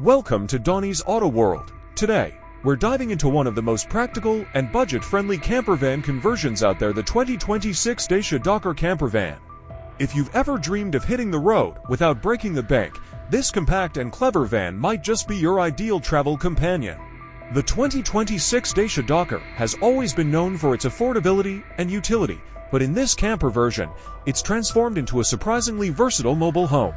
Welcome to Donnie's Auto World. Today, we're diving into one of the most practical and budget-friendly camper van conversions out there, the 2026 Dacia Dokker Camper Van. If you've ever dreamed of hitting the road without breaking the bank, this compact and clever van might just be your ideal travel companion. The 2026 Dacia Dokker has always been known for its affordability and utility, but in this camper version, it's transformed into a surprisingly versatile mobile home.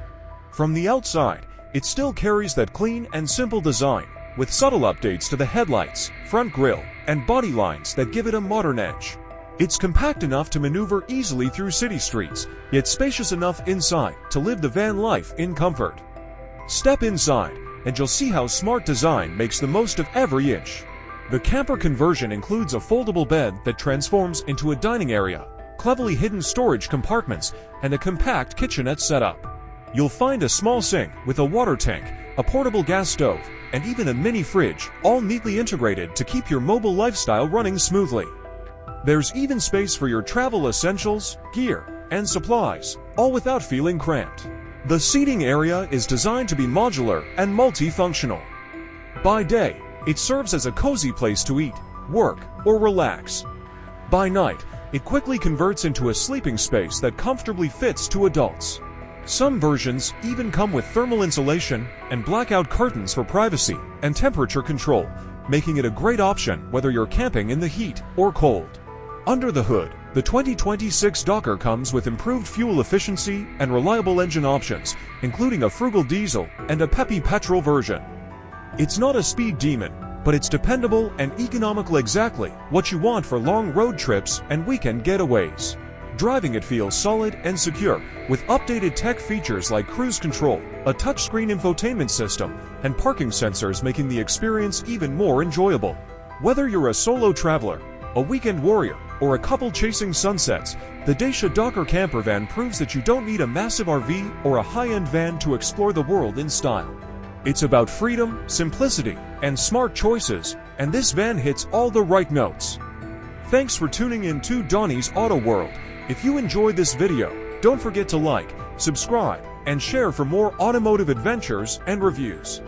From the outside, it still carries that clean and simple design, with subtle updates to the headlights, front grille, and body lines that give it a modern edge. It's compact enough to maneuver easily through city streets, yet spacious enough inside to live the van life in comfort. Step inside, and you'll see how smart design makes the most of every inch. The camper conversion includes a foldable bed that transforms into a dining area, cleverly hidden storage compartments, and a compact kitchenette setup. You'll find a small sink with a water tank, a portable gas stove, and even a mini fridge, all neatly integrated to keep your mobile lifestyle running smoothly. There's even space for your travel essentials, gear, and supplies, all without feeling cramped. The seating area is designed to be modular and multifunctional. By day, it serves as a cozy place to eat, work, or relax. By night, it quickly converts into a sleeping space that comfortably fits two adults. Some versions even come with thermal insulation and blackout curtains for privacy and temperature control, making it a great option whether you're camping in the heat or cold. Under the hood, the 2026 Dokker comes with improved fuel efficiency and reliable engine options, including a frugal diesel and a peppy petrol version. It's not a speed demon, but it's dependable and economical, exactly what you want for long road trips and weekend getaways. Driving it feels solid and secure, with updated tech features like cruise control, a touchscreen infotainment system, and parking sensors, making the experience even more enjoyable. Whether you're a solo traveler, a weekend warrior, or a couple chasing sunsets, the Dacia Dokker Camper Van proves that you don't need a massive RV or a high-end van to explore the world in style. It's about freedom, simplicity, and smart choices, and this van hits all the right notes. Thanks for tuning in to Donnie's Auto World. If you enjoyed this video, don't forget to like, subscribe, and share for more automotive adventures and reviews.